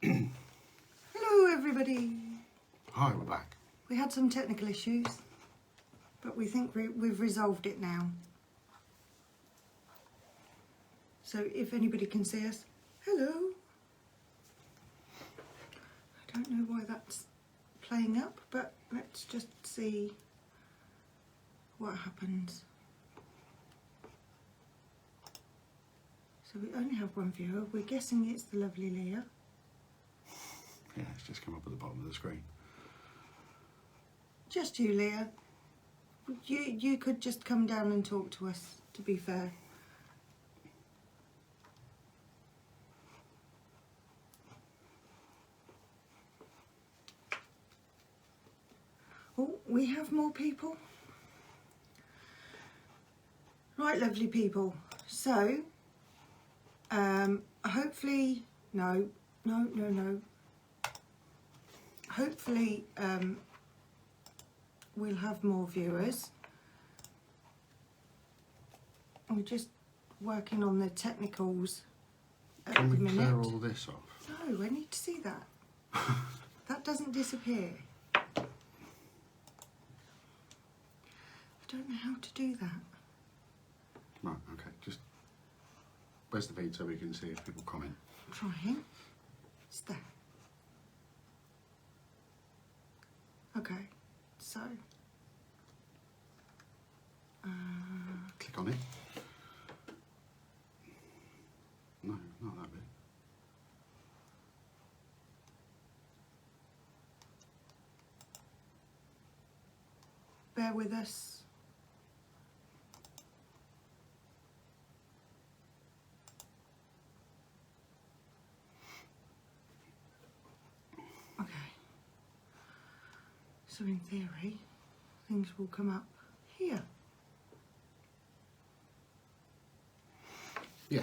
Hello everybody. Hi, we're back. We had some technical issues, but we think we've resolved it now. So if anybody can see us, hello. I don't know why that's playing up, but let's just see what happens. So we only have one viewer. We're guessing it's the lovely Leah. Yeah, it's just come up at the bottom of the screen. Just you, Leah. You could just come down and talk to us, to be fair. Oh, we have more people. Right, lovely people. So, hopefully, no. Hopefully, we'll have more viewers. We're just working on the technicals at the minute. Can we clear all this off? No, I need to see that. That doesn't disappear. I don't know how to do that. Right, okay, just... Where's the feed so we can see if people comment? I'm trying. It's there. Okay, so... Click on it. No, not that bit. bear with us. Okay. So in theory, things will come up here. Yeah.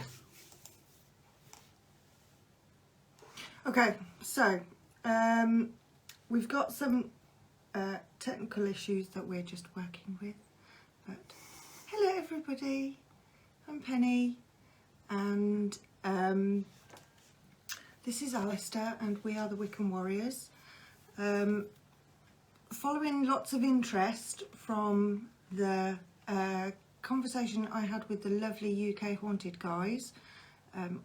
Okay, so we've got some technical issues that we're just working with, but hello everybody, I'm Penny, and this is Alistair, and we are the Wiccan Warriors. Following lots of interest from the conversation I had with the lovely UK Haunted guys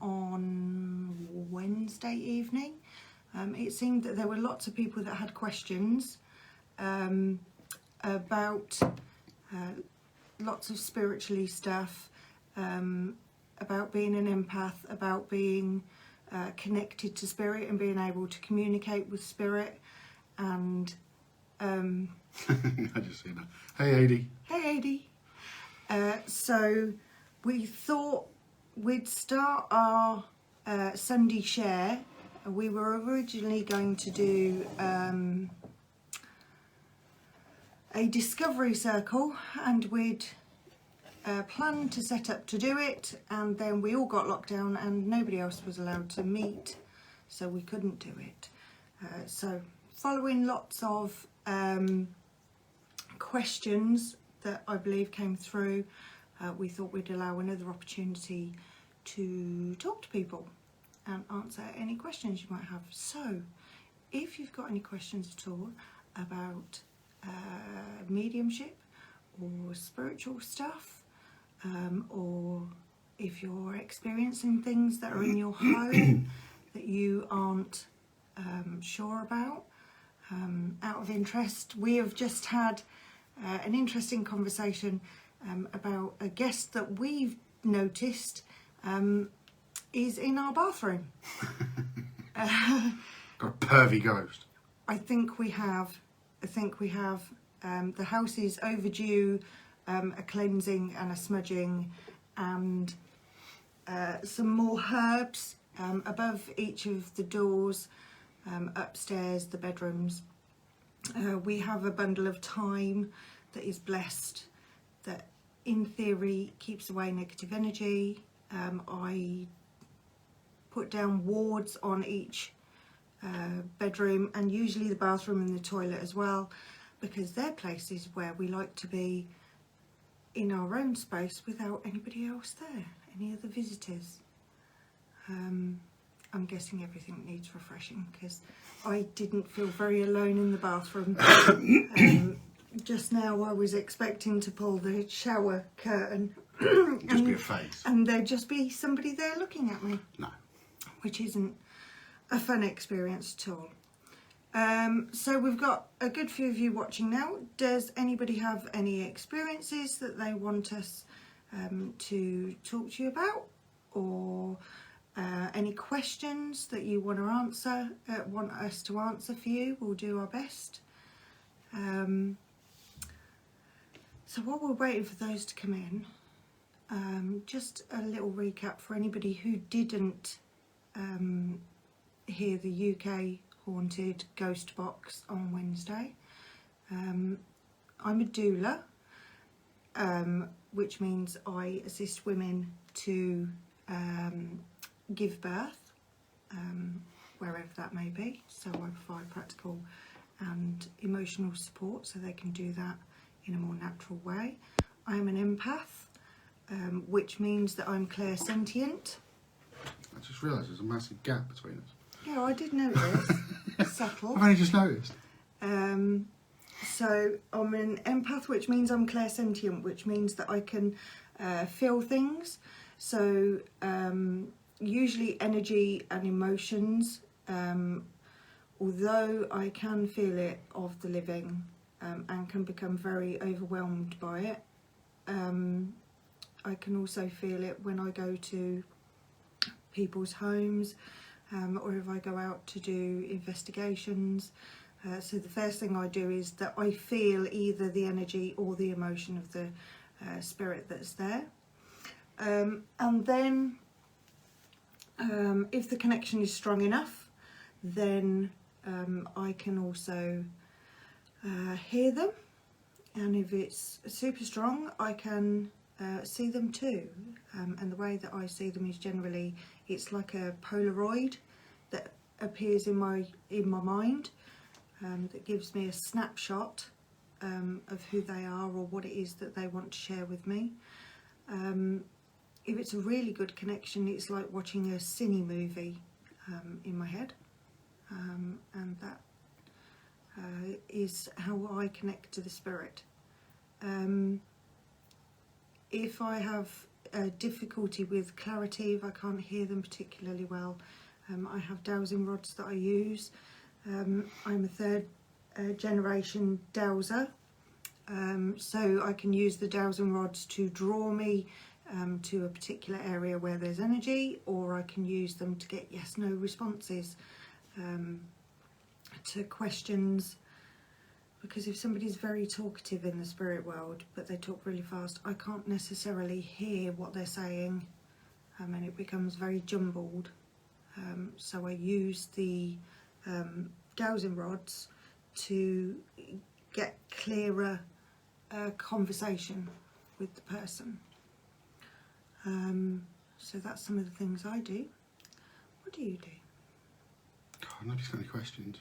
on Wednesday evening, it seemed that there were lots of people that had questions about lots of spiritually stuff, about being an empath, about being connected to spirit and being able to communicate with spirit, and I just seen that. Hey, Adi. Hey, Adi. So we thought we'd start our Sunday share. We were originally going to do a discovery circle, and we'd planned to set up to do it, and then we all got locked down and nobody else was allowed to meet, so we couldn't do it. So following lots of questions that I believe came through, we thought we'd allow another opportunity to talk to people and answer any questions you might have. So if you've got any questions at all about mediumship or spiritual stuff, or if you're experiencing things that are in your home that you aren't sure about, out of interest, we have just had an interesting conversation about a guest that we've noticed is in our bathroom. Got a pervy ghost. I think we have. The house is overdue a cleansing and a smudging, and some more herbs above each of the doors, upstairs, the bedrooms. We have a bundle of thyme that is blessed, that in theory keeps away negative energy. I put down wards on each bedroom, and usually the bathroom and the toilet as well, because they're places where we like to be in our own space without anybody else there, any other visitors. I'm guessing everything needs refreshing because I didn't feel very alone in the bathroom. Just now I was expecting to pull the shower curtain Just be a face. and there'd just be somebody there looking at me. No. Which isn't a fun experience at all. So we've got a good few of you watching now. Does anybody have any experiences that they want us to talk to you about, or any questions that you want to answer, want us to answer for you? We'll do our best. So while we're waiting for those to come in, just a little recap for anybody who didn't hear the UK Haunted Ghost Box on Wednesday. I'm a doula, which means I assist women to give birth, wherever that may be. So I provide practical and emotional support so they can do that in a more natural way. I am an empath, which means that I'm clairsentient. I just realised there's a massive gap between us. Yeah, I did notice. Subtle. I've only just noticed. So I'm an empath, which means I'm clairsentient, which means that I can feel things. So usually energy and emotions, although I can feel it of the living and can become very overwhelmed by it, I can also feel it when I go to people's homes, or if I go out to do investigations. So the first thing I do is that I feel either the energy or the emotion of the spirit that's there. And then if the connection is strong enough, then I can also hear them. And if it's super strong, I can see them too. And the way that I see them is generally, it's like a Polaroid that appears in my mind, that gives me a snapshot of who they are or what it is that they want to share with me. If it's a really good connection, it's like watching a cine movie in my head, and that is how I connect to the spirit. If I have difficulty with clarity, if I can't hear them particularly well, I have dowsing rods that I use. I'm a third generation dowser, so I can use the dowsing rods to draw me to a particular area where there's energy, or I can use them to get yes/no responses to questions. Because if somebody's very talkative in the spirit world, but they talk really fast, I can't necessarily hear what they're saying, and it becomes very jumbled. So I use the dowsing rods to get clearer conversation with the person. So that's some of the things I do. What do you do? God, nobody's got any questions.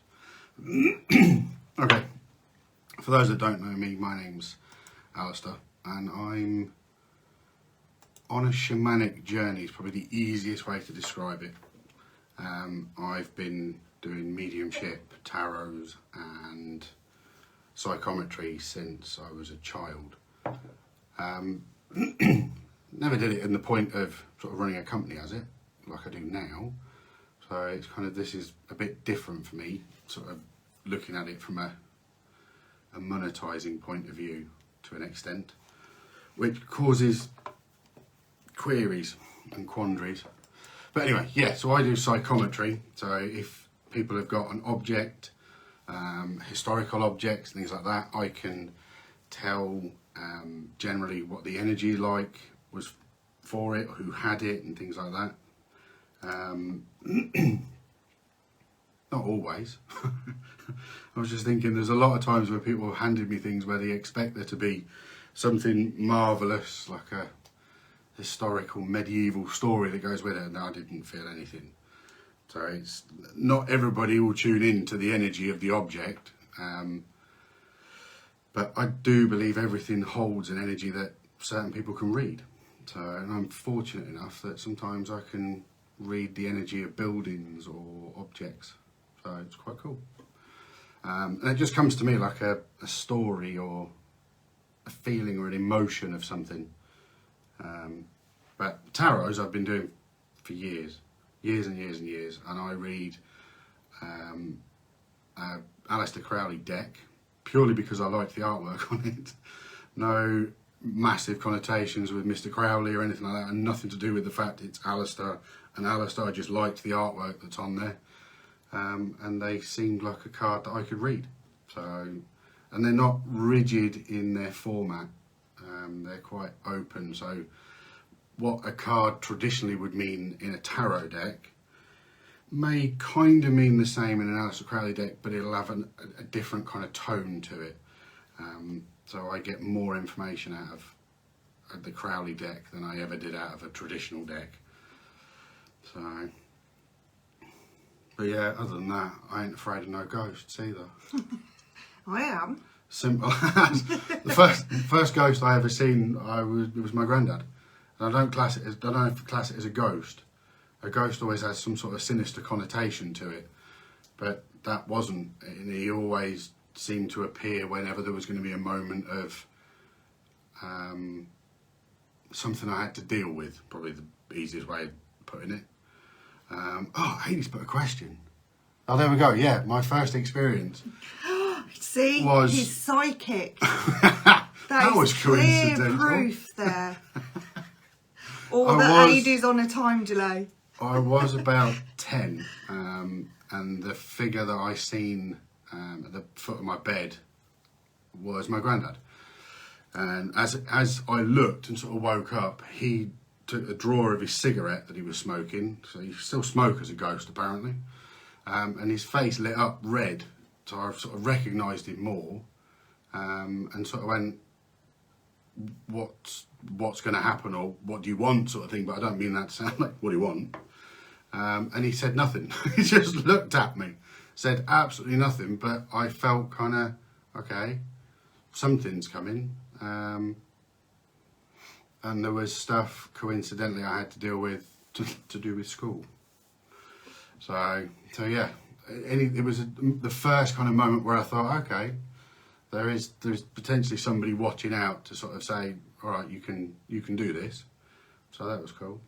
Okay. For those that don't know me, my name's Alistair, and I'm on a shamanic journey. It's probably the easiest way to describe it. I've been doing mediumship, tarots and psychometry since I was a child. Never did it in the point of sort of running a company as it, like I do now. So it's kind of, this is a bit different for me, sort of looking at it from a monetizing point of view to an extent, which causes queries and quandaries. But anyway, yeah, so I do psychometry. So if people have got an object, historical objects, things like that, I can tell generally what the energy like was for it, who had it, and things like that. Not always. I was just thinking there's a lot of times where people have handed me things where they expect there to be something marvellous, like a historical medieval story that goes with it, and I didn't feel anything. So it's not everybody will tune in to the energy of the object, but I do believe everything holds an energy that certain people can read. So, and I'm fortunate enough that sometimes I can read the energy of buildings or objects. So it's quite cool. And it just comes to me like a story or a feeling or an emotion of something. But tarots I've been doing for years and years and years, and I read Alistair Crowley deck purely because I like the artwork on it. No massive connotations with Mr. Crowley or anything like that, and nothing to do with the fact it's Alistair and Alistair. I just liked the artwork that's on there, and they seemed like a card that I could read. So, and they're not rigid in their format, they're quite open. So what a card traditionally would mean in a tarot deck may kind of mean the same in an Alistair Crowley deck, but it'll have a different kind of tone to it. So I get more information out of the Crowley deck than I ever did out of a traditional deck. So, but yeah, other than that, I ain't afraid of no ghosts either. I am. Simple as. The first ghost I ever seen, it was my granddad. And I don't class it as a ghost. A ghost always has some sort of sinister connotation to it, but that wasn't. And he always seemed to appear whenever there was going to be a moment of something I had to deal with. Probably the easiest way of putting it. Hades put a question. Oh, there we go. Yeah, my first experience. See, was... he's psychic. That was clear coincidental. proof there. Or that Hades on a time delay. I was about 10, and the figure that I seen at the foot of my bed was my granddad. And as I looked and sort of woke up, he took a drawer of his cigarette that he was smoking. So he still smoked as a ghost, apparently. And his face lit up red. So I sort of recognised him more, and sort of went, what's going to happen, or what do you want, sort of thing. But I don't mean that to sound like, what do you want? And he said nothing. He just looked at me, said absolutely nothing. But I felt kind of, okay, something's coming. And there was stuff, coincidentally, I had to deal with to do with school. So yeah, it was the first kind of moment where I thought, okay, there's potentially somebody watching out to sort of say, all right, you can do this. So that was cool.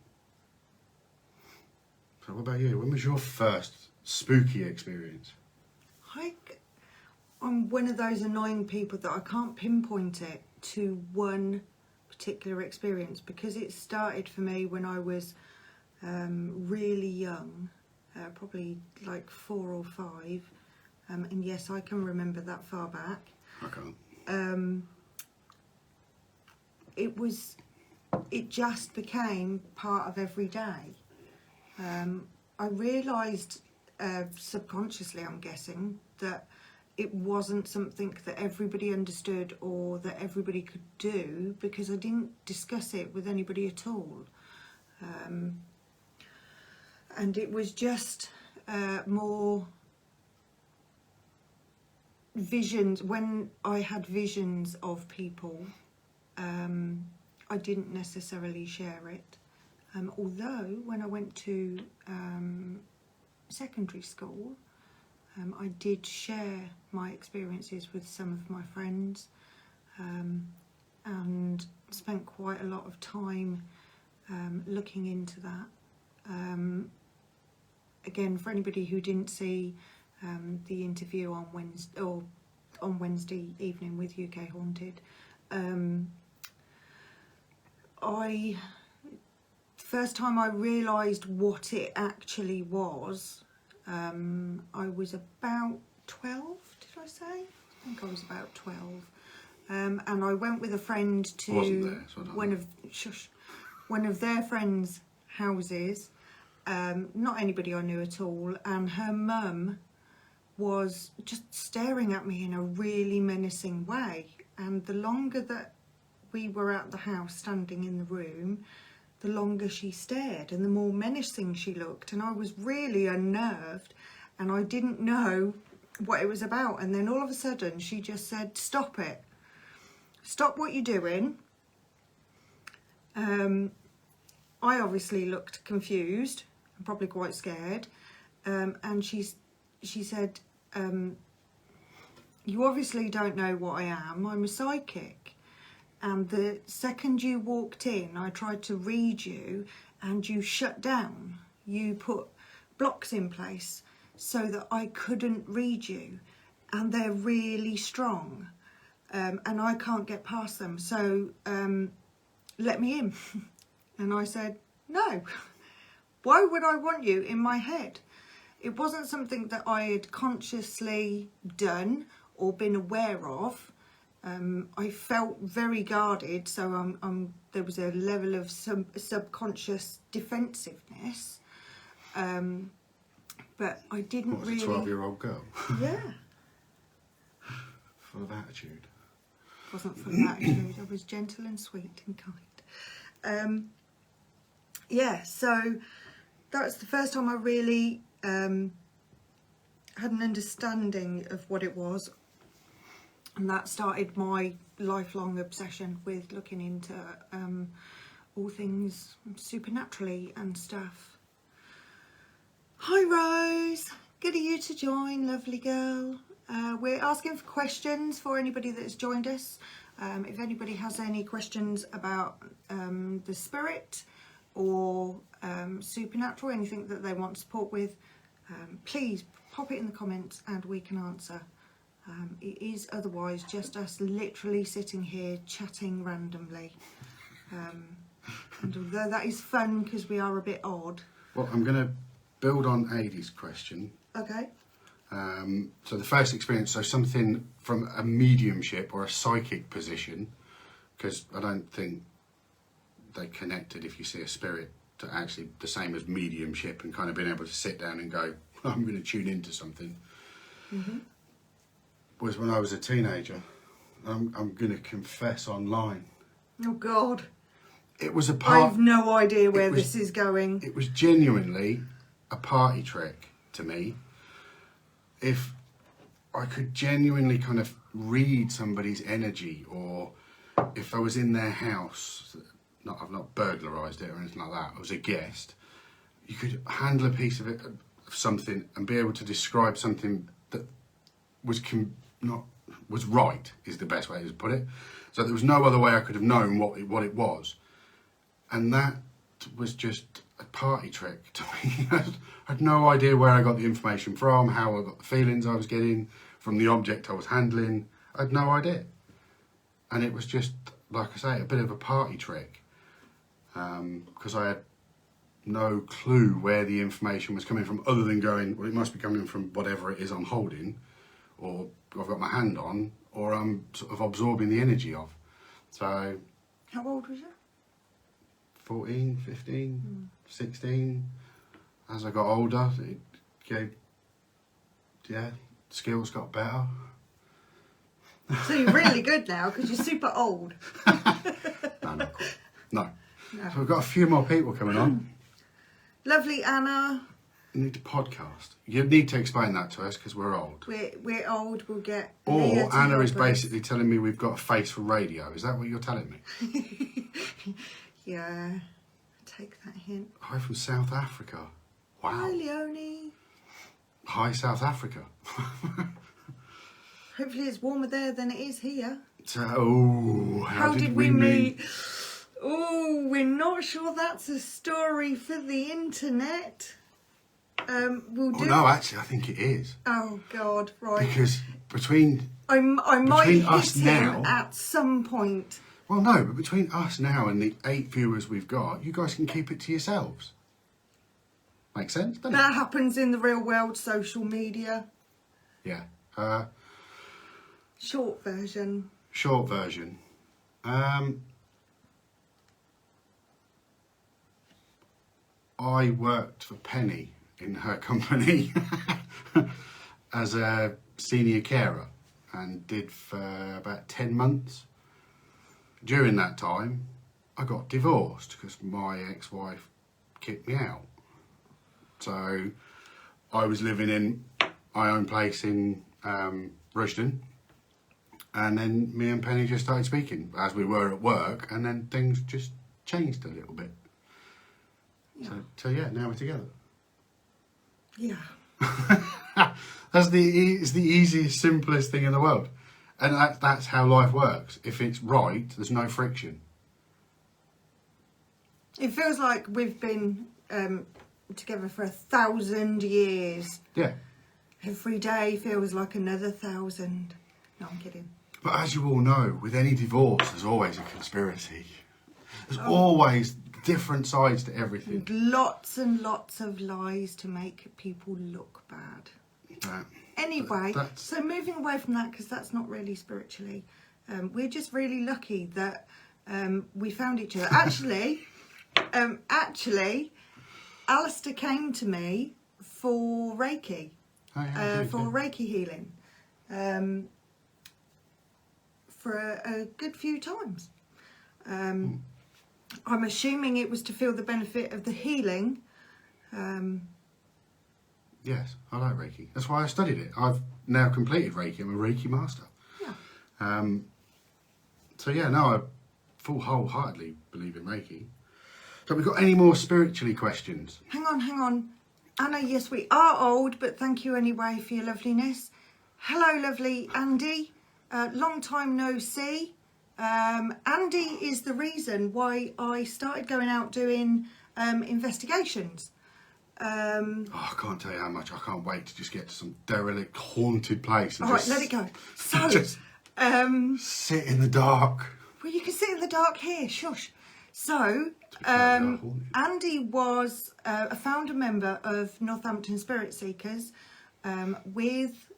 So what about you? When was your first spooky experience? I'm one of those annoying people that I can't pinpoint it to one particular experience, because it started for me when I was really young, probably like 4 or 5, and yes, I can remember that far back. I can't. It just became part of every day. I realised subconsciously, I'm guessing, that it wasn't something that everybody understood or that everybody could do, because I didn't discuss it with anybody at all. And it was just more visions. When I had visions of people, I didn't necessarily share it. Although when I went to secondary school, I did share my experiences with some of my friends, and spent quite a lot of time looking into that. Again, for anybody who didn't see the interview on Wednesday evening with UK Haunted, first time I realised what it actually was, I was about 12, did I say? I think I was about 12. And I went with a friend to one of their friends' houses, not anybody I knew at all, and her mum was just staring at me in a really menacing way. And the longer that we were at the house, standing in the room, the longer she stared and the more menacing she looked, and I was really unnerved and I didn't know what it was about. And then all of a sudden she just said, stop it, stop what you're doing. I obviously looked confused, I'm probably quite scared. And she said, you obviously don't know what I am. I'm a psychic. And the second you walked in, I tried to read you and you shut down. You put blocks in place so that I couldn't read you. And they're really strong. And I can't get past them. So let me in. And I said, no. Why would I want you in my head? It wasn't something that I had consciously done or been aware of. I felt very guarded, so there was a level of subconscious defensiveness. But I didn't really... What was a 12-year-old girl? Yeah. Full of attitude. Wasn't full of attitude. I was gentle and sweet and kind. Yeah, so that was the first time I really had an understanding of what it was, and that started my lifelong obsession with looking into all things supernaturally and stuff. Hi Rose, good of you to join, lovely girl. We're asking for questions for anybody that's joined us. If anybody has any questions about the spirit or supernatural, anything that they want support with, please pop it in the comments and we can answer. It is otherwise just us literally sitting here chatting randomly. And although that is fun because we are a bit odd. Well, I'm going to build on Adie's question. Okay. So the first experience, so something from a mediumship or a psychic position, because I don't think they connected, if you see a spirit, to actually the same as mediumship and kind of being able to sit down and go, I'm going to tune into something, was when I was a teenager. I'm going to confess online. Oh God. It was a part... I've no idea where this is going. It was genuinely a party trick to me. If I could genuinely kind of read somebody's energy, or if I was in their house, I've not burglarised it or anything like that, I was a guest, you could handle a piece of it, of something, and be able to describe something that was was right, is the best way to put it. So there was no other way I could have known what it was. And that was just a party trick to me. I had no idea where I got the information from, how I got the feelings I was getting from the object I was handling. I had no idea. And it was just, like I say, a bit of a party trick. Because I had no clue where the information was coming from, other than going, well, it must be coming from whatever it is I'm holding, or I've got my hand on, or I'm sort of absorbing the energy of. So... How old was you? 14, 15, 16. As I got older, it gave, skills got better. So you're really good now because you're super old. No, not quite. No. So we've got a few more people coming on. Lovely Anna. You need to podcast. You need to explain that to us because we're old. We're old, we'll get... Or Anna is basically telling me we've got a face for radio. Is that what you're telling me? Yeah, take that hint. Hi from South Africa. Wow. Hi Leonie. Hi South Africa. Hopefully it's warmer there than it is here. So, how did we meet? Oh, we're not sure that's a story for the internet. We'll do... no, actually, I think it is. Oh God, right. Because between I might between hit us him now, at some point. Well, no, but between us now and the 8 viewers we've got, you guys can keep it to yourselves. Makes sense, doesn't That it? happens in the real world, social media. Yeah. Short version. Short version. I worked for Penny in her company as a senior carer and did for about 10 months. During that time, I got divorced because my ex-wife kicked me out. So I was living in my own place in Rushden, and then me and Penny just started speaking as we were at work, and then things just changed a little bit. Yeah. So yeah, now we're together. Yeah. It's the easiest, simplest thing in the world. And that's how life works. If it's right, there's no friction. It feels like we've been together for 1,000 years. Yeah. Every day feels like another 1,000. No, I'm kidding. But as you all know, with any divorce, there's always a conspiracy. There's always different sides to everything. And lots and lots of lies to make people look bad. Anyway, so moving away from that, because that's not really spiritually, we're just really lucky that we found each other. Actually, Alistair came to me for Reiki, for Reiki healing, for a good few times. I'm assuming it was to feel the benefit of the healing. Yes, I like Reiki. That's why I studied it. I've now completed Reiki. I'm a Reiki master. Yeah. So yeah, no, I wholeheartedly believe in Reiki. So have we got any more spiritually questions? Hang on. Anna, yes, we are old, but thank you anyway for your loveliness. Hello, lovely Andy. Long time no see. Andy is the reason why I started going out doing investigations. I can't tell you how much I can't wait to just get to some derelict, haunted place. And all right, let it go. So, just sit in the dark. Well, you can sit in the dark here. Shush. So, Andy was a founder member of Northampton Spirit Seekers with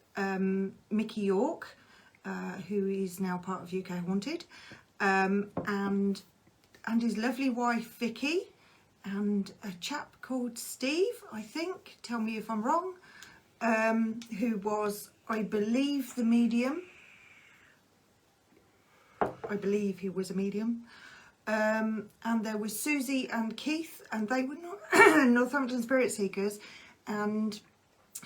Mickey York, who is now part of UK Haunted, and Andy's lovely wife Vicky, and a chap called Steve, I think, tell me if I'm wrong, who was, I believe, the medium. I believe he was a medium. And there was Susie and Keith, and they were not Northampton Spirit Seekers, and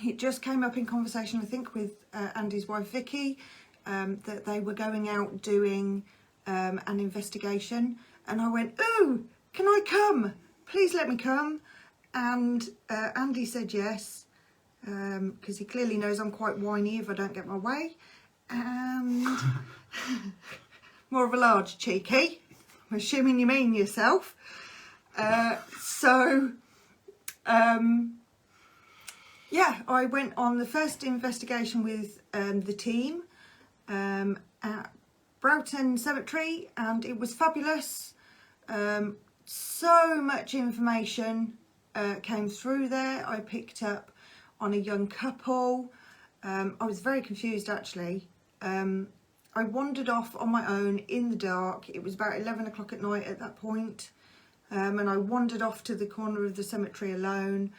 it just came up in conversation, I think, with Andy's wife Vicky, that they were going out doing an investigation, and I went, "Ooh, can I come? Please let me come." And Andy said yes, because he clearly knows I'm quite whiny if I don't get my way, and more of a large cheeky. I'm assuming you mean yourself. Yeah, I went on the first investigation with the team at Broughton Cemetery, and it was fabulous. So much information came through there. I picked up on a young couple. I was very confused, actually. I wandered off on my own in the dark. It was about 11 o'clock at night at that point. And I wandered off to the corner of the cemetery alone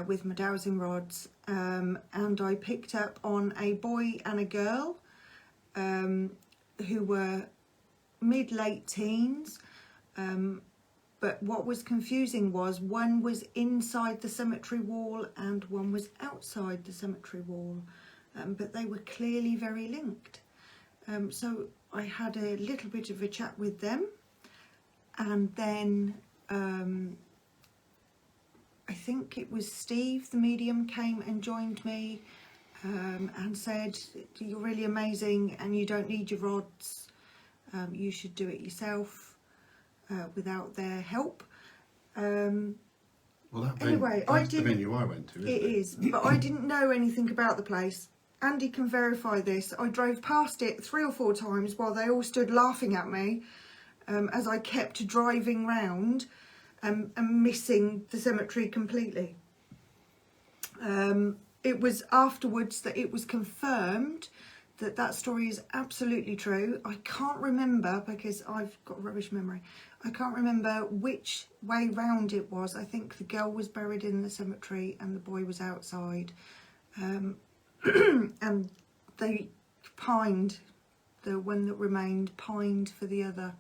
with my dowsing rods. And I picked up on a boy and a girl who were mid-late teens. But what was confusing was one was inside the cemetery wall and one was outside the cemetery wall. But they were clearly very linked. So I had a little bit of a chat with them, and then I think it was Steve, the medium, came and joined me and said, "You're really amazing and you don't need your rods. You should do it yourself without their help." Well, anyway, that's the venue I went to, isn't it? It is, but I didn't know anything about the place. Andy can verify this. I drove past it 3 or 4 times while they all stood laughing at me as I kept driving round and missing the cemetery completely. It was afterwards that it was confirmed that that story is absolutely true. I can't remember, because I've got a rubbish memory, I can't remember which way round it was. I think the girl was buried in the cemetery and the boy was outside. And they pined, the one that remained pined for the other.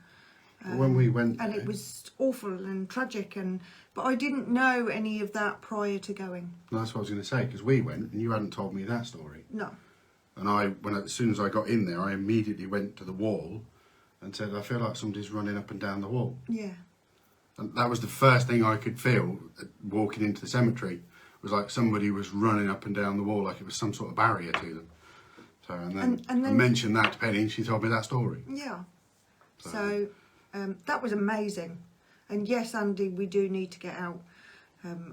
When we went and there, it was awful and tragic, but I didn't know any of that prior to going. that's what I was going to say, because we went and you hadn't told me that story. No. And as soon as I got in there, I immediately went to the wall and said, "I feel like somebody's running up and down the wall." Yeah. And that was the first thing I could feel walking into the cemetery. It was like somebody was running up and down the wall, like it was some sort of barrier to them. So, and then I mentioned that to Penny, and she told me that story. Yeah. So that was amazing. And yes, Andy, we do need to get out.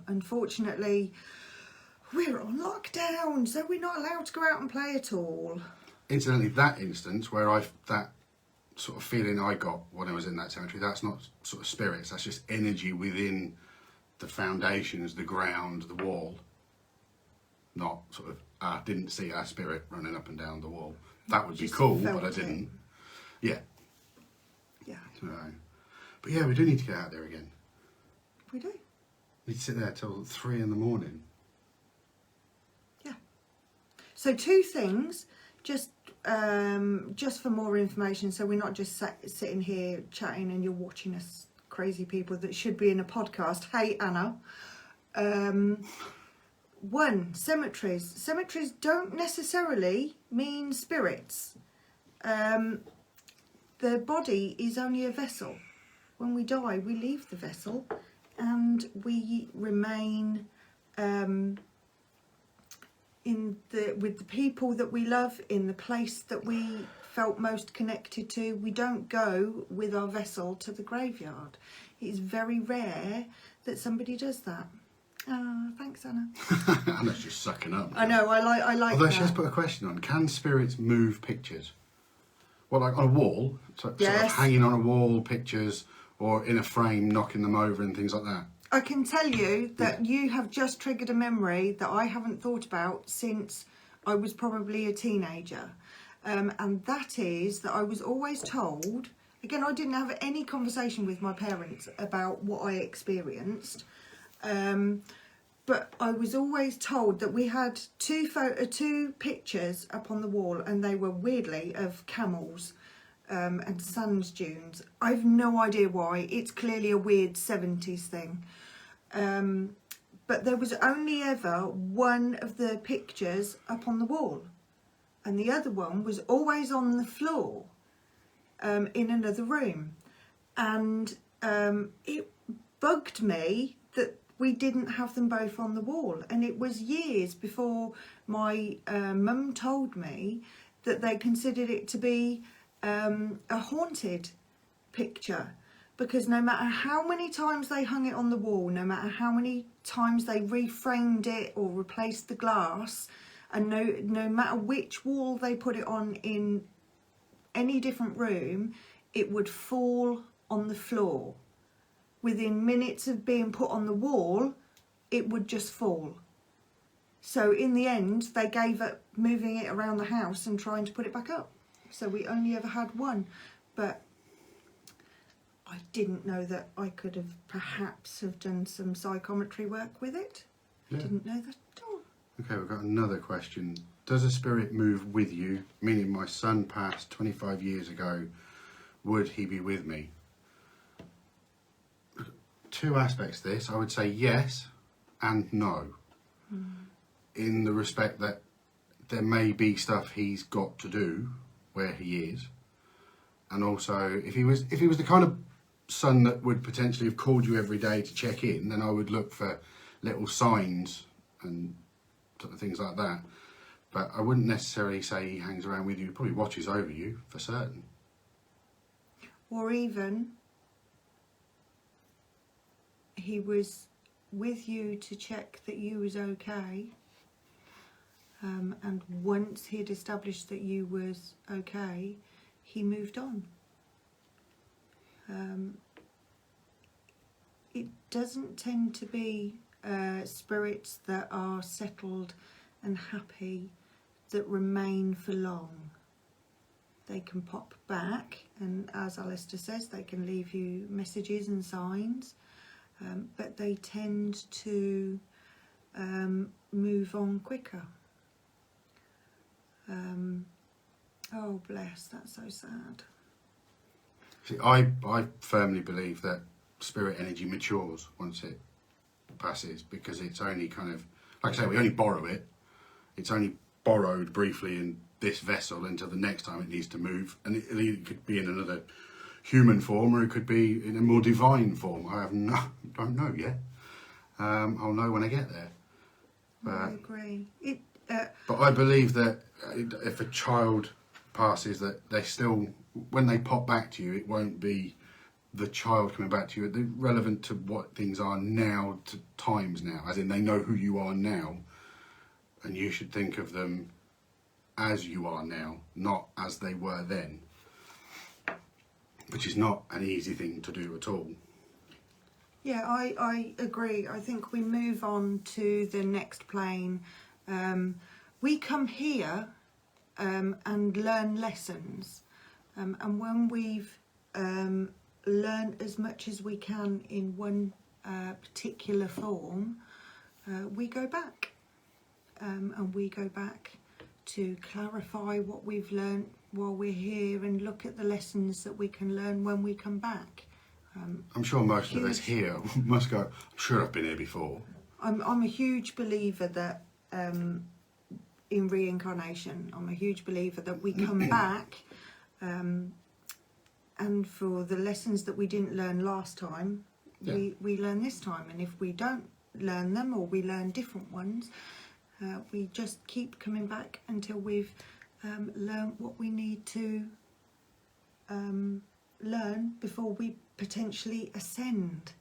Unfortunately, we're on lockdown, so we're not allowed to go out and play at all. Incidentally, that instance where that sort of feeling I got when I was in that cemetery, that's not sort of spirits, that's just energy within the foundations, the ground, the wall. Not sort of, I didn't see our spirit running up and down the wall. That would be cool, but I didn't. Yeah. Yeah. So, but yeah, we do need to get out there again. We do. We need to sit there till 3 in the morning. Yeah. So 2 things, just for more information, so we're not just sitting here chatting and you're watching us crazy people that should be in a podcast. Hey, Anna. 1, cemeteries. Cemeteries don't necessarily mean spirits. The body is only a vessel. When we die, we leave the vessel and we remain with the people that we love, in the place that we felt most connected to. We don't go with our vessel to the graveyard. It's very rare that somebody does that. Thanks, Anna. Anna's just sucking up. I know, I like Although that. she has put a question on, can spirits move pictures? Well, like on a wall, sort of hanging on a wall, pictures, or in a frame, knocking them over and things like that. I can tell you that you have just triggered a memory that I haven't thought about since I was probably a teenager. And that is that I was always told, again, I didn't have any conversation with my parents about what I experienced, but I was always told that we had 2 pictures up on the wall, and they were weirdly of camels and sand dunes. I've no idea why. It's clearly a weird 70s thing. But there was only ever one of the pictures up on the wall, and the other one was always on the floor in another room. And it bugged me that we didn't have them both on the wall. And it was years before my mum told me that they considered it to be a haunted picture, because no matter how many times they hung it on the wall, no matter how many times they reframed it or replaced the glass, and no matter which wall they put it on in any different room, it would fall on the floor. Within minutes of being put on the wall, it would just fall. So in the end, they gave up moving it around the house and trying to put it back up. So we only ever had one. But I didn't know that I could have perhaps have done some psychometry work with it. Yeah. I didn't know that at all. Okay, we've got another question. Does a spirit move with you? Meaning my son passed 25 years ago. Would he be with me? 2 aspects to this. I would say yes and no. In the respect that there may be stuff he's got to do where he is. And also, if he was the kind of son that would potentially have called you every day to check in, then I would look for little signs and sort of things like that. But I wouldn't necessarily say he hangs around with you. He probably watches over you for certain. Or even he was with you to check that you was okay, and once he'd established that you was okay, he moved on. It doesn't tend to be spirits that are settled and happy that remain for long. They can pop back, and as Alistair says, they can leave you messages and signs, but they tend to move on quicker. Oh bless, that's so sad. See, I firmly believe that spirit energy matures once it passes, because it's only kind of, like I say, we only borrow it. It's only borrowed briefly in this vessel until the next time it needs to move, and it could be in another human form, or it could be in a more divine form. Don't know yet. I'll know when I get there. I agree. But I believe that if a child passes, that they still, when they pop back to you, it won't be the child coming back to you. They're relevant to what things are now, to times now, as in they know who you are now, and you should think of them as you are now, not as they were then, which is not an easy thing to do at all. Yeah, I agree. I think we move on to the next plane. We come here and learn lessons, and when we've learned as much as we can in one particular form, we go back, and we go back to clarify what we've learned while we're here and look at the lessons that we can learn when we come back. I'm sure most of us here must go, I'm sure I've been here before. I'm a huge believer that in reincarnation. I'm a huge believer that we come back, and for the lessons that we didn't learn last time, we learn this time. And if we don't learn them, or we learn different ones, we just keep coming back until we've learned what we need to learn before we potentially ascend.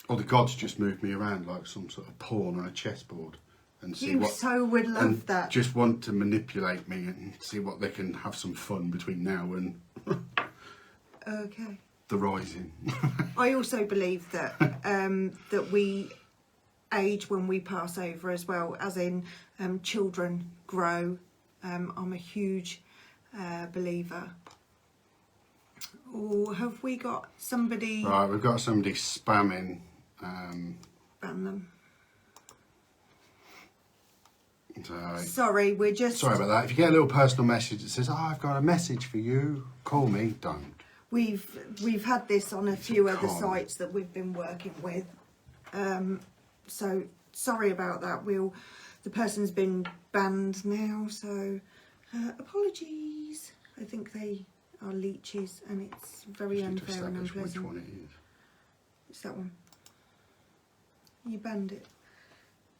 Or the gods just move me around like some sort of pawn on a chessboard and see what. So would love that. Just want to manipulate me and see what they can have some fun between now and Okay. the rising. I also believe that that we age when we pass over as well, as in children grow. I'm a huge believer. Or have we got somebody? Right, we've got somebody spamming. Ban them. So, Sorry, we're just. sorry about that. If you get a little personal message that says, "Oh, I've got a message for you," call me. Don't. We've had this on a few other con. sites that we've been working with. So sorry about that. The person's been banned now, so apologies. I think they are leeches, and it's very Just need to unfair and establish which unpleasant. one it is. It's that one. You banned it.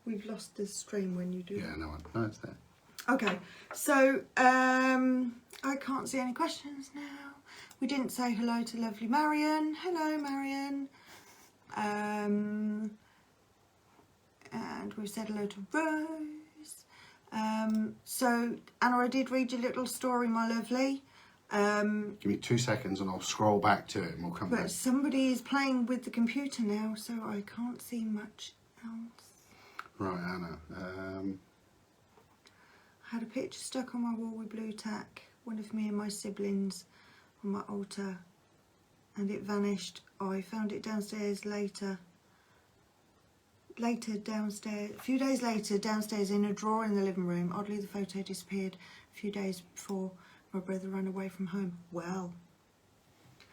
We've lost the stream when you do. Yeah, no, it's there. Okay, so I can't see any questions now. We didn't say hello to lovely Marion. Hello, Marion. And we said hello to Rose. So, Anna, I did read your little story, my lovely. Give me 2 seconds and I'll scroll back to it and we'll come back. But somebody is playing with the computer now, so I can't see much else. Right, Anna. I had a picture stuck on my wall with blue tack, one of me and my siblings on my altar, and it vanished. I found it downstairs later downstairs, a few days later, downstairs in a drawer in the living room. Oddly, the photo disappeared a few days before my brother ran away from home. Well,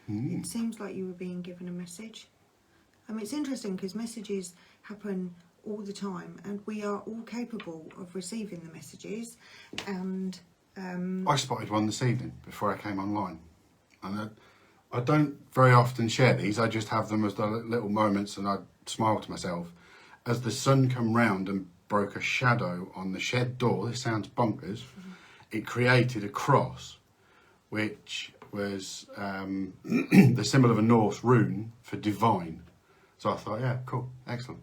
it seems like you were being given a message. It's interesting because messages happen all the time, and we are all capable of receiving the messages. And I spotted one this evening before I came online. And I don't very often share these, I just have them as the little moments, and I smile to myself. As the sun come round and broke a shadow on the shed door, this sounds bonkers, it created a cross, which was the symbol of a Norse rune for divine. So I thought, yeah, cool, excellent.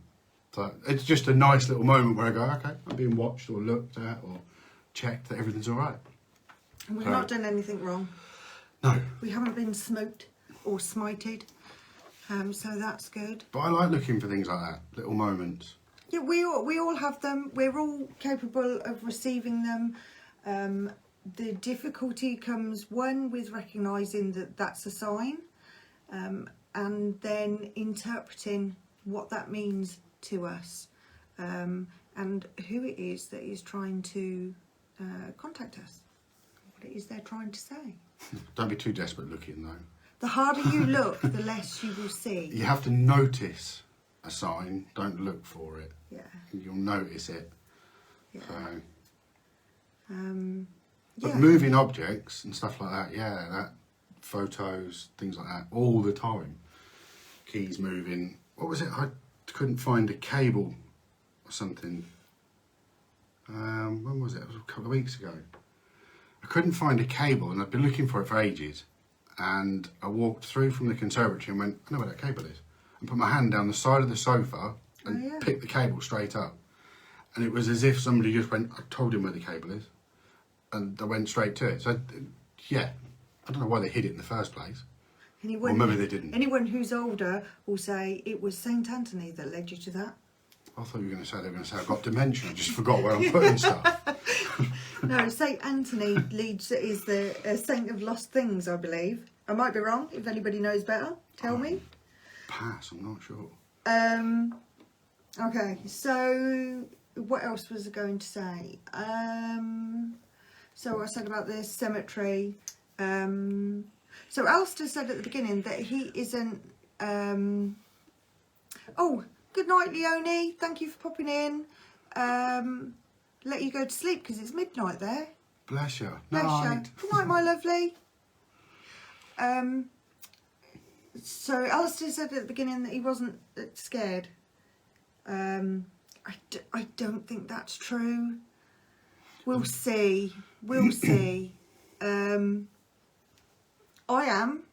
So it's just a nice little moment where I go, okay, I'm being watched or looked at or checked that everything's all right. And we've not done anything wrong. No. We haven't been smoked or smited, so that's good. But I like looking for things like that, little moments. Yeah, we all have them. We're all capable of receiving them. The difficulty comes, one, with recognising that that's a sign, and then interpreting what that means to us, and who it is that is trying to contact us, what it is they're trying to say. Don't be too desperate looking though. The harder you look, the less you will see. You have to notice a sign, don't look for it. Yeah. You'll notice it. Yeah. So, Yeah. but moving objects and stuff like that, yeah, that photos, things like that, all the time. Keys moving. What was it? I couldn't find a cable or something. When was it? It was a couple of weeks ago. I couldn't find a cable, and I'd been looking for it for ages. And I walked through from the conservatory and went, I know where that cable is. And put my hand down the side of the sofa and picked the cable straight up. And it was as if somebody just went, I told him where the cable is. And I went straight to it. So, yeah, I don't know why they hid it in the first place. Or maybe they didn't. Anyone who's older will say it was St. Anthony that led you to that. I thought you were going to say I've got dementia. I just forgot where I'm putting stuff. No, St. Anthony is the saint of lost things, I believe. I might be wrong. If anybody knows better, tell me. Pass, I'm not sure. Okay, so what else was I going to say? So I said about the cemetery. So Alistair said at the beginning that he isn't... Oh, good night, Leonie. Thank you for popping in. Let you go to sleep because it's midnight there. Bless you. Bless you. Good night, my lovely. So Alistair said at the beginning that he wasn't scared. I don't think that's true. We'll see. We'll see. I am.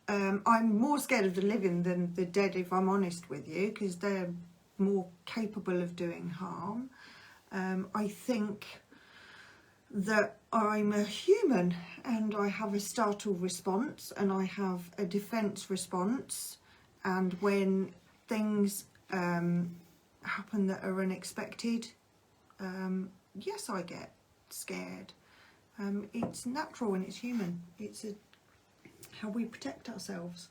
I'm more scared of the living than the dead, if I'm honest with you, because they're more capable of doing harm. I think that I'm a human and I have a startle response and I have a defence response, and when things happen that are unexpected, yes, I get scared. It's natural and it's human. It's how we protect ourselves.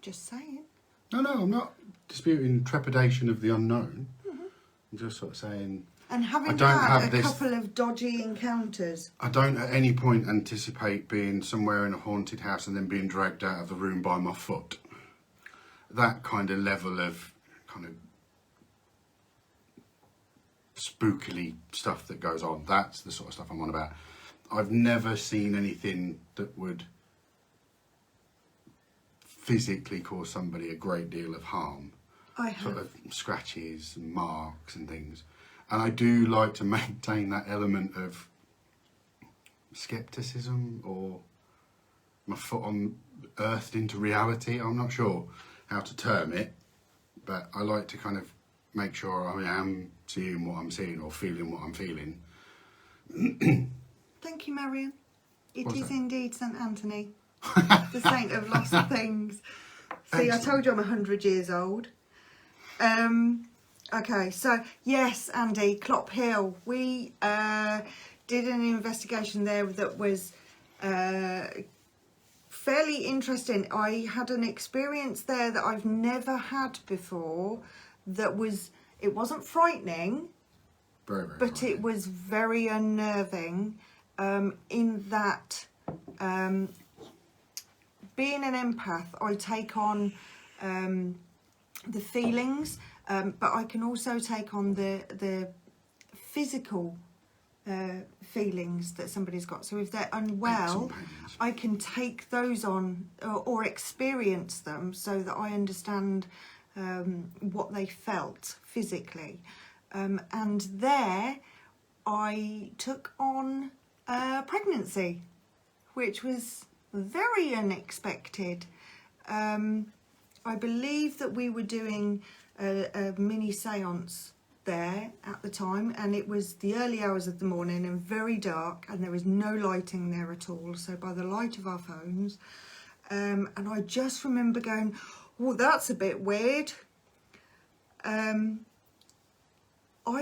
Just saying. No, I'm not disputing trepidation of the unknown. I'm just sort of saying... And having had a couple of dodgy encounters. I don't at any point anticipate being somewhere in a haunted house and then being dragged out of the room by my foot. That kind of level of kind of spookily stuff that goes on, that's the sort of stuff I'm on about. I've never seen anything that would physically cause somebody a great deal of harm. I have. Sort of scratches and marks and things. And I do like to maintain that element of scepticism, or my foot on earthed into reality. I'm not sure how to term it, but I like to kind of make sure I am seeing what I'm seeing or feeling what I'm feeling. Thank you, Marion. It What's is that? indeed St. Anthony, the saint of lost things. See, I told you I'm 100 years old. Okay, so yes, Andy, Clop Hill. We did an investigation there that was fairly interesting. I had an experience there that I've never had before. It wasn't frightening, Very, very but frightening. it was very unnerving. In that, being an empath, I take on the feelings, but I can also take on the physical feelings that somebody's got. So if they're unwell, I can take those on or experience them so that I understand what they felt physically. And there I took on pregnancy, which was very unexpected. I believe that we were doing a mini seance there at the time, and it was the early hours of the morning and very dark, and there was no lighting there at all, so by the light of our phones, and I just remember going, oh, that's a bit weird. I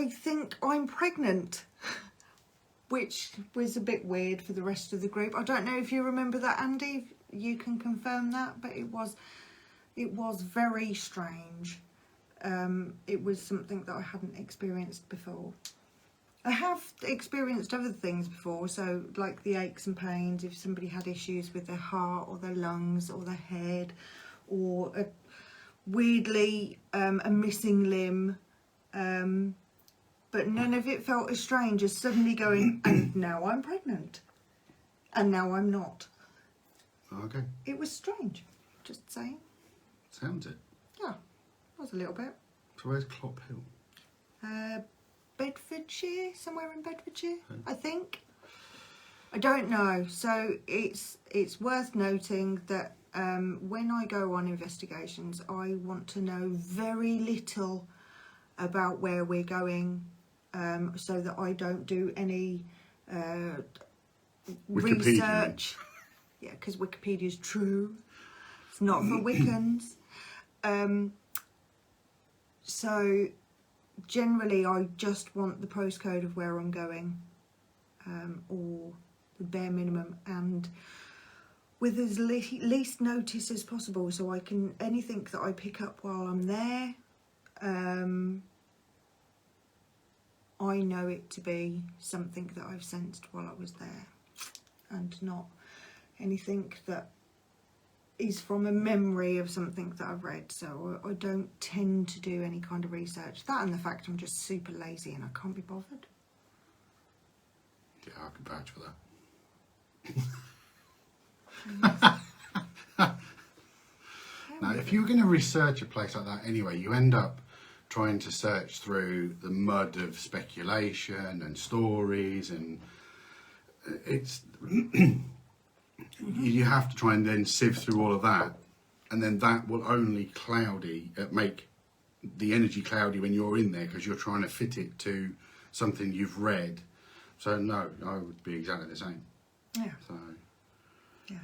think I'm pregnant, which was a bit weird for the rest of the group. I don't know if you remember that, Andy, if you can confirm that, but it was very strange. It was something that I hadn't experienced before. I have experienced other things before, so like the aches and pains, if somebody had issues with their heart or their lungs or their head, or weirdly a missing limb, but none of it felt as strange as suddenly going, and now I'm pregnant, and now I'm not. Okay. It was strange, just saying. Sounds it. Yeah, was a little bit. So where's Clop Hill? Bedfordshire, somewhere in Bedfordshire, I think. I don't know. So it's worth noting that when I go on investigations, I want to know very little about where we're going, so that I don't do any research. Yeah, because Wikipedia is true. It's not for Wiccans. So generally, I just want the postcode of where I'm going, or the bare minimum, and with as least notice as possible, so I can, anything that I pick up while I'm there, I know it to be something that I've sensed while I was there, and not anything that is from a memory of something that I've read. So I don't tend to do any kind of research. That and the fact I'm just super lazy and I can't be bothered. Yeah, I can vouch for that. Now, if you're going to research a place like that anyway, you end up trying to search through the mud of speculation and stories, and it's you have to try and then sieve through all of that, and then that will only make the energy cloudy when you're in there, because you're trying to fit it to something you've read. So no, I would be exactly the same. Yeah. So yeah.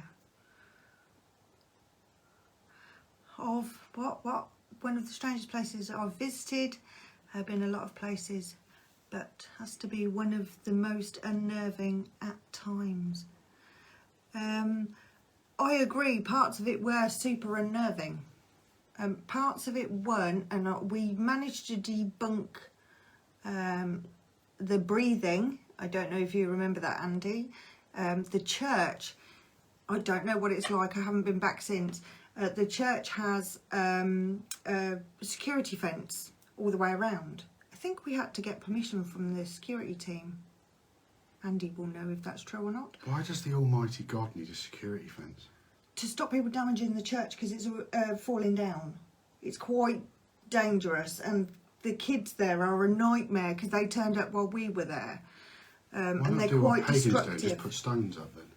Of what one of the strangest places I've visited, have been a lot of places, but has to be one of the most unnerving at times. I agree, parts of it were super unnerving. Parts of it weren't, and we managed to debunk the breathing. I don't know if you remember that, Andy. The church, I don't know what it's like, I haven't been back since. The church has a security fence all the way around. I think we had to get permission from the security team. Andy will know if that's true or not. why does the almighty God need a security fence? To stop people damaging the church, because it's falling down. It's quite dangerous, and the kids there are a nightmare because they turned up while we were there. And they're quite destructive. Just put stones up then.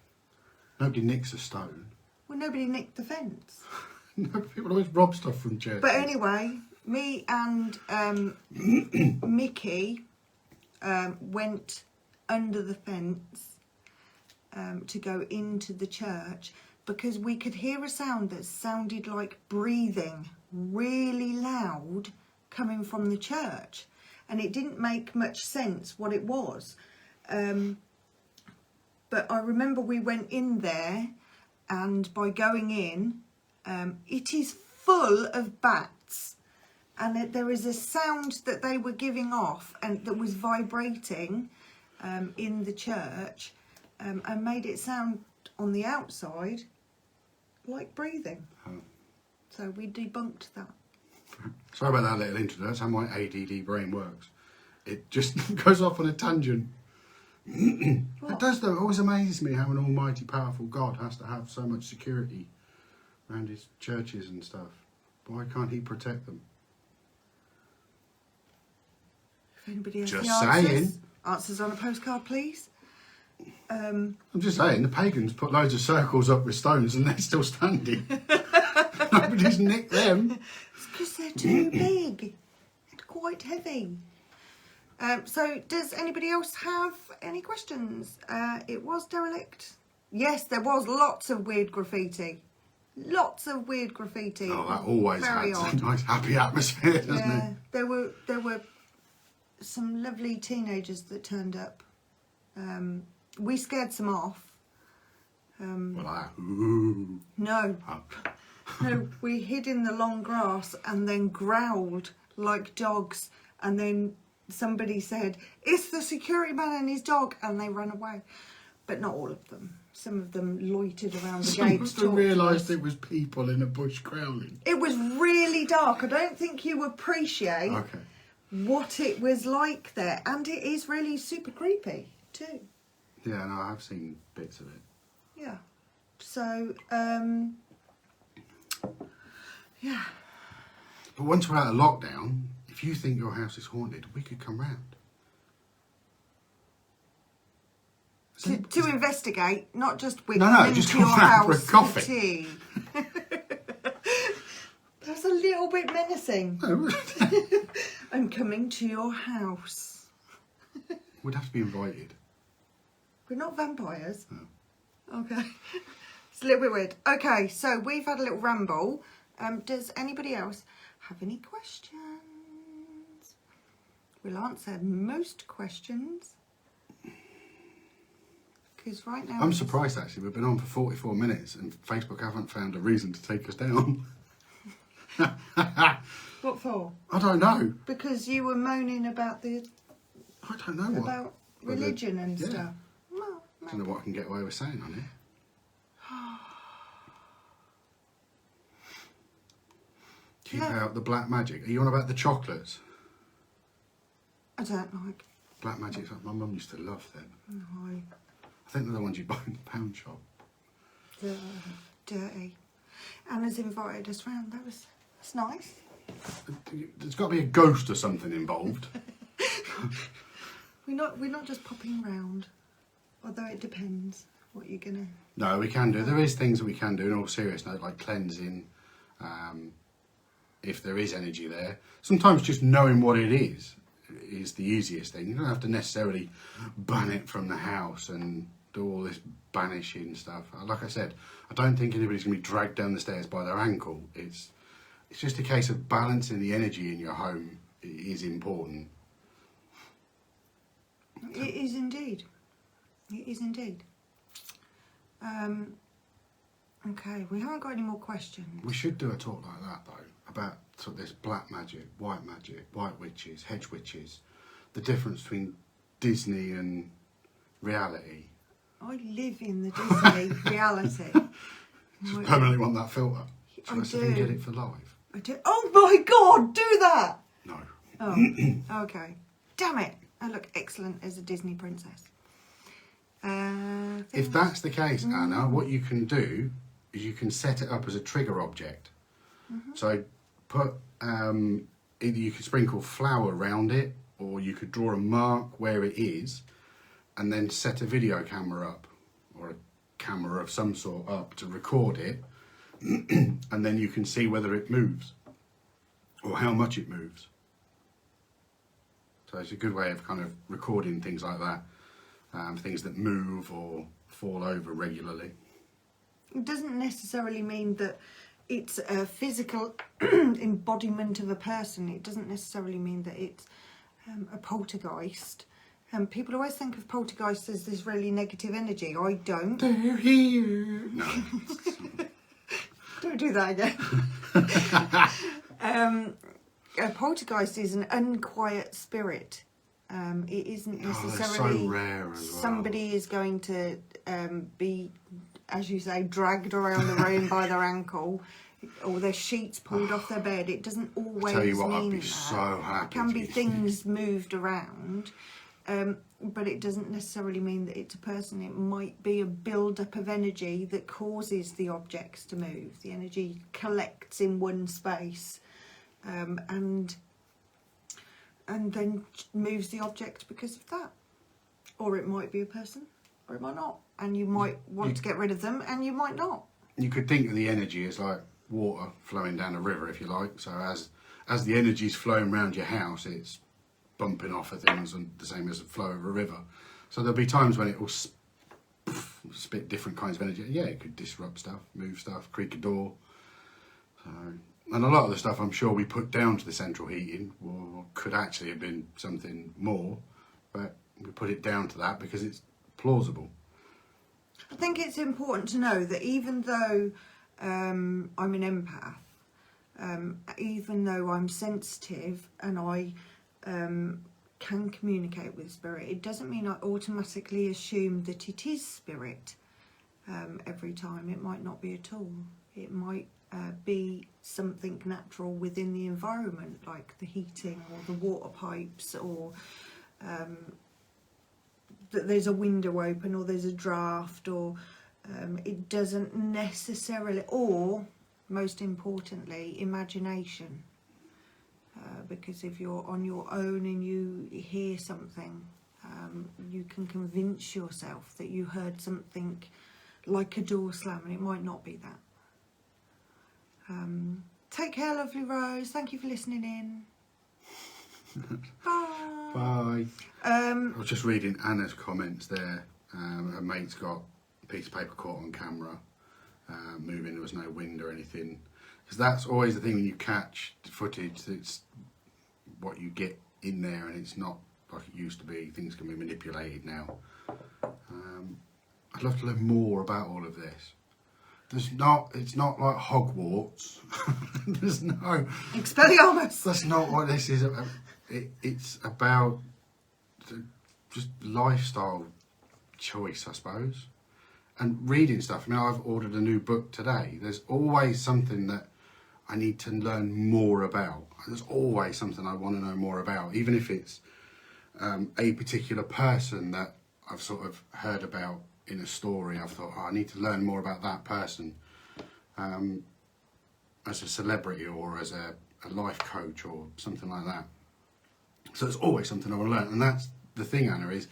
Nobody nicks a stone. Well, nobody nicked the fence. No, people always rob stuff from churches. But anyway, me and Mickey went under the fence to go into the church, because we could hear a sound that sounded like breathing really loud coming from the church, and it didn't make much sense what it was. But I remember we went in there, and by going in, it is full of bats, and there is a sound that they were giving off and that was vibrating in the church, and made it sound on the outside like breathing. Oh. So we debunked that. Sorry about that little intro. That's how my ADD brain works. It just goes off on a tangent. It does, though. It always amazes me how an almighty powerful God has to have so much security around his churches and stuff. Why can't he protect them? If anybody has Just the answers, saying. Answers on a postcard, please. I'm just saying, the pagans put loads of circles up with stones and they're still standing. Nobody's nicked them. It's because they're too big and quite heavy. So does anybody else have any questions? It was derelict. Yes, there was lots of weird graffiti. Lots of weird graffiti. Oh, that always Very adds odd. a nice happy atmosphere, doesn't Yeah, it? there were some lovely teenagers that turned up. We scared some off. Well, ooh. No, Oh. no, we hid in the long grass and then growled like dogs, and then somebody said, "It's the security man and his dog," and they ran away. But not all of them. Some of them loitered around the Some gates. of them realised it was people in a bush growling. It was really dark. I don't think you appreciate Okay. what it was like there, and it is really super creepy too. Yeah, no, I have seen bits of it. Yeah. So, yeah. But once we're out of lockdown, if if you think your house is haunted, we could come round. To investigate, not just with just into your come round for a house coffee. tea. That's a little bit menacing. No. I'm coming to your house. We'd have to be invited. We're not vampires. No. Okay. It's a little bit weird. Okay, so we've had a little ramble. Does anybody else have any questions? We'll answer most questions. Because right now... I'm surprised actually, we've been on for 44 minutes and Facebook haven't found a reason to take us down. What for? I don't know. Because you were moaning about I don't know what. about religion and yeah. stuff. Well, I don't know what I can get away with saying on it. Keep out the black magic. Are you on about the chocolates? I don't like. Black magic's like my mum used to love them. No. I think they're the ones you buy in the pound shop. Dirty. Anna's invited us round. That's nice. There's got to be a ghost or something involved. We're not just popping round. Although it depends what you're gonna. No, we can do. There is things that we can do in all serious note, like cleansing. If there is energy there, sometimes just knowing what it is the easiest thing. You don't have to necessarily ban it from the house and do all this banishing stuff. Like I said, I don't think anybody's going to be dragged down the stairs by their ankle. It's just a case of balancing the energy in your home is important. It is indeed. It is indeed. Okay, we haven't got any more questions. We should do a talk like that though, about sort of this black magic, white witches, hedge witches, the difference between Disney and reality. I live in the Disney reality. Just permanently want that filter. Shall I see if I can do. get it for live? I do. Oh my God! Do that. No. Oh, okay. Damn it! I look excellent as a Disney princess. If that's the case, Anna, what you can do is you can set it up as a trigger object. So put either you could sprinkle flour around it, or you could draw a mark where it is, and then set a video camera up, or a camera of some sort up to record it, and then you can see whether it moves or how much it moves. So it's a good way of kind of recording things like that, things that move or fall over regularly. It doesn't necessarily mean that it's a physical embodiment of a person. It doesn't necessarily mean that it's a poltergeist. People always think of poltergeist as this really negative energy. I don't. They're here. No. Don't do that again. A poltergeist is an unquiet spirit. It isn't necessarily so rare as well. Somebody is going to be, as you say, dragged around the room by their ankle, or their sheets pulled off their bed. It doesn't always Tell you what, mean I'd be that. so happy. It can be to- things moved around, but it doesn't necessarily mean that it's a person. It might be a build-up of energy that causes the objects to move. The energy collects in one space, and then moves the object because of that. Or it might be a person, or it might not. And you might want to get rid of them, and you might not. You could think of the energy as like water flowing down a river, if you like. So as the energy's flowing around your house, it's bumping off of things, and the same as the flow of a river. So there'll be times when it will spit different kinds of energy. Yeah, it could disrupt stuff, move stuff, creak a door. So, and a lot of the stuff I'm sure we put down to the central heating could actually have been something more, but we put it down to that because it's plausible. I think it's important to know that even though I'm an empath, even though I'm sensitive and I can communicate with spirit, it doesn't mean I automatically assume that it is spirit every time. It might not be at all. It might be something natural within the environment, like the heating or the water pipes, or that there's a window open, or there's a draft, or it doesn't necessarily, or most importantly, imagination, because if you're on your own and you hear something, you can convince yourself that you heard something like a door slam, and it might not be that. Take care, lovely Rose. Thank you for listening in. Bye. Bye. I was just reading Anna's comments there. Her mate's got a piece of paper caught on camera, moving. There was no wind or anything. Because that's always the thing when you catch the footage. It's what you get in there, and it's not like it used to be. Things can be manipulated now. I'd love to learn more about all of this. It's not like Hogwarts. There's no Expelliarmus. That's not what this is about. It's about just lifestyle choice, I suppose, and reading stuff. I mean, I've ordered a new book today. There's always something that I need to learn more about. There's always something I want to know more about, even if it's a particular person that I've sort of heard about in a story. I've thought, I need to learn more about that person as a celebrity or as a life coach or something like that. So there's always something I want to learn, and that's the thing, Anna, is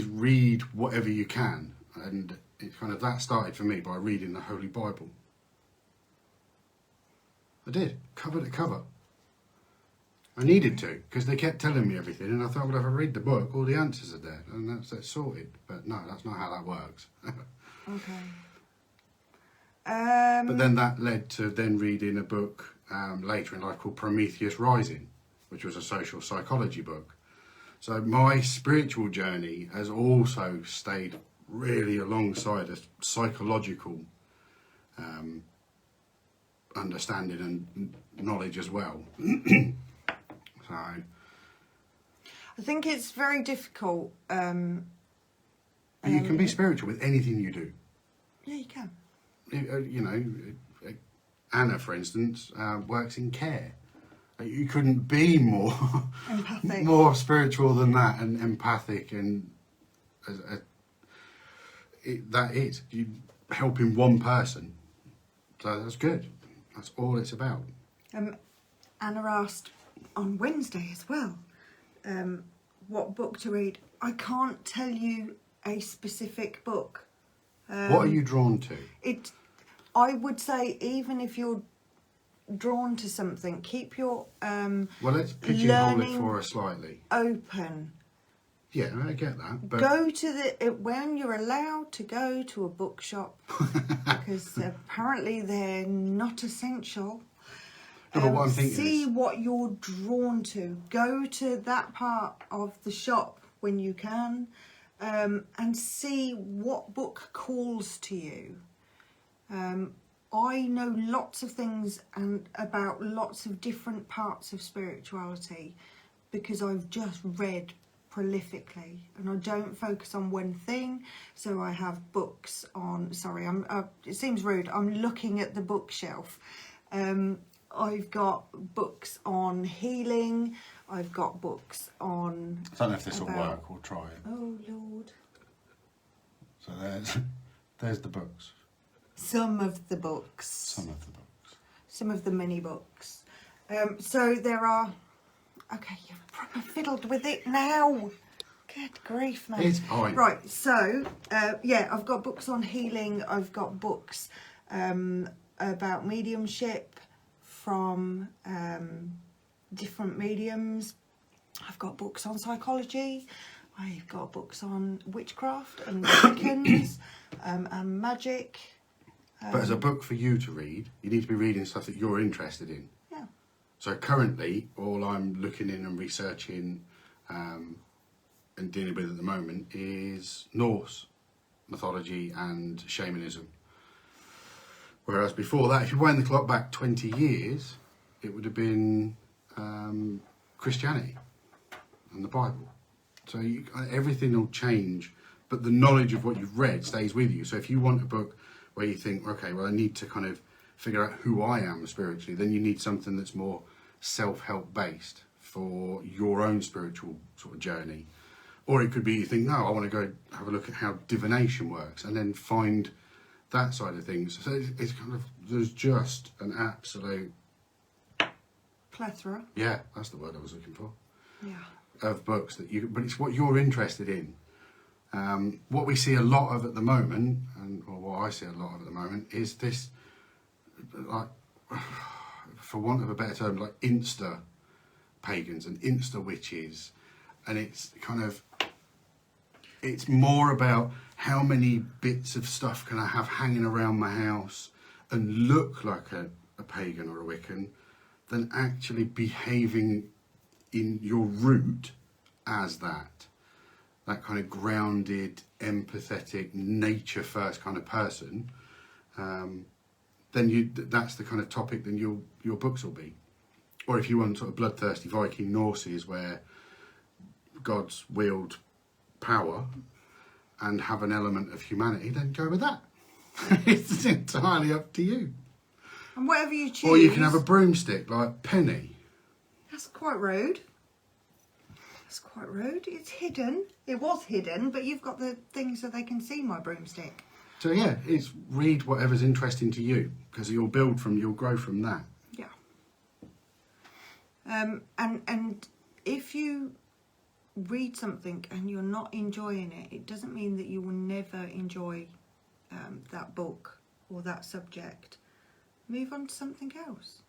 read whatever you can. And it kind of, that started for me by reading the Holy Bible. I did, cover to cover. I needed to, because they kept telling me everything, and I thought, well, if I read the book, all the answers are there, and that's sorted. But no, that's not how that works. Okay. But then that led to then reading a book later in life called Prometheus Rising, which was a social psychology book. So my spiritual journey has also stayed really alongside a psychological understanding and knowledge as well. So I think it's very difficult. You can be spiritual with anything you do. Yeah, you can. You know, Anna, for instance, works in care. You couldn't be more Empathic. more spiritual than that, and empathic, and that is you helping one person. So that's good. That's all it's about. Anna asked on Wednesday as well, what book to read. I can't tell you a specific book. What are you drawn to? I would say, even if you're drawn to something, keep your well, let's pigeonhole it for us slightly. Open. Yeah, I get that. But go to when you're allowed to go to a bookshop, because apparently they're not essential. No, but what I'm thinking see is, what you're drawn to. Go to that part of the shop when you can, and see what book calls to you. I know lots of things and about lots of different parts of spirituality because I've just read prolifically, and I don't focus on one thing. So I have books on. Sorry, it seems rude. I'm looking at the bookshelf. I've got books on healing. I've got books on. I don't know if this will work. We'll try it. Oh Lord. So there's the books. Some of the books. Some of the books. Some of the mini books. So there are. Okay, you've proper fiddled with it now. Good grief, man. It's fine. Right, so yeah, I've got books on healing. I've got books about mediumship from different mediums. I've got books on psychology. I've got books on witchcraft and Wiccans and magic. But as a book for you to read, you need to be reading stuff that you're interested in. Yeah. So currently, all I'm looking in and researching and dealing with at the moment is Norse mythology and shamanism. Whereas before that, if you wind the clock back 20 years, it would have been Christianity and the Bible. So everything will change, but the knowledge of what you've read stays with you. So if you want a book where you think, okay, well, I need to kind of figure out who I am spiritually, then you need something that's more self-help based for your own spiritual sort of journey. Or it could be you think, no, I want to go have a look at how divination works and then find that side of things. So it's kind of, there's just an absolute plethora. Yeah, that's the word I was looking for. Yeah. Of books but it's what you're interested in. What we see a lot of at the moment, or what I see a lot of at the moment, is this, like, for want of a better term, like Insta pagans and Insta witches, and it's kind of, it's more about how many bits of stuff can I have hanging around my house and look like a pagan or a Wiccan, than actually behaving in your root as that kind of grounded, empathetic, nature first kind of person. Then that's the kind of topic then your books will be. Or if you want sort of bloodthirsty Viking Norses where gods wield power and have an element of humanity, then go with that. It's entirely up to you. And whatever you choose. Or you can have a broomstick like Penny. That's quite rude. That's quite rude. It's hidden. It was hidden, but you've got the thing so they can see my broomstick. So yeah, it's read whatever's interesting to you, because you'll grow from that. Yeah. And if you read something and you're not enjoying it, it doesn't mean that you will never enjoy that book or that subject. Move on to something else.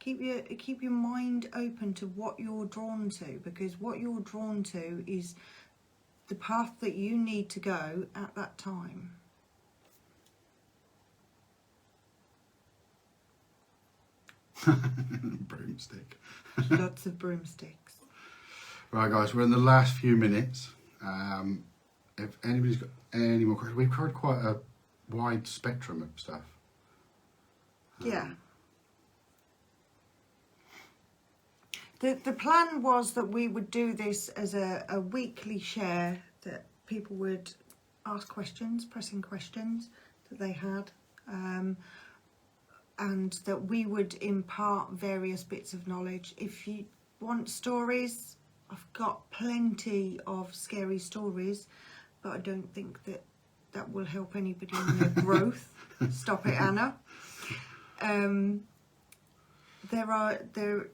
Keep your mind open to what you're drawn to, because what you're drawn to is the path that you need to go at that time. Broomstick. Lots of broomsticks. Right, guys, we're in the last few minutes. If anybody's got any more questions, we've covered quite a wide spectrum of stuff. Yeah. The plan was that we would do this as a weekly share, that people would ask questions, pressing questions that they had, and that we would impart various bits of knowledge. If you want stories, I've got plenty of scary stories, but I don't think that will help anybody in their growth. Stop it, Anna. There,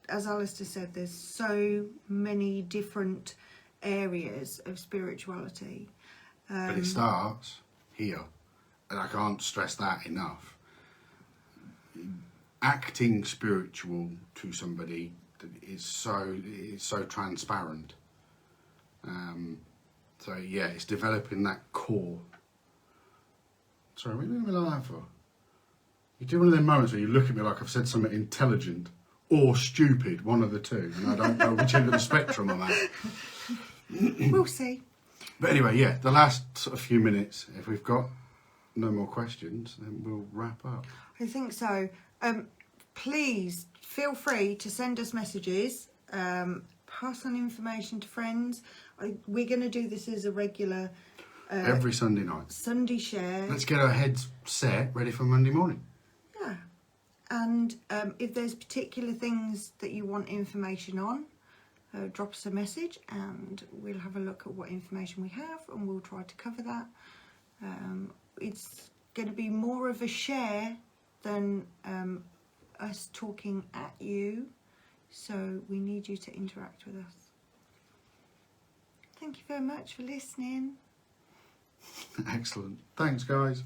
as Alistair said, there's so many different areas of spirituality. But it starts here, and I can't stress that enough. Acting spiritual to somebody is so transparent. So yeah, it's developing that core. Sorry, what are you looking at me like that for? You do one of them moments where you look at me like I've said something intelligent or stupid, one of the two, and I don't know which end of the spectrum I'm at. We'll see. But anyway, yeah, the last sort of few minutes, if we've got no more questions, then we'll wrap up. I think so. Please feel free to send us messages, pass on information to friends. We're going to do this as a regular every Sunday night. Sunday share. Let's get our heads set, ready for Monday morning. Yeah. And if there's particular things that you want information on, drop us a message and we'll have a look at what information we have and we'll try to cover that. It's going to be more of a share than us talking at you, so we need you to interact with us. Thank you very much for listening. Excellent. Thanks, guys.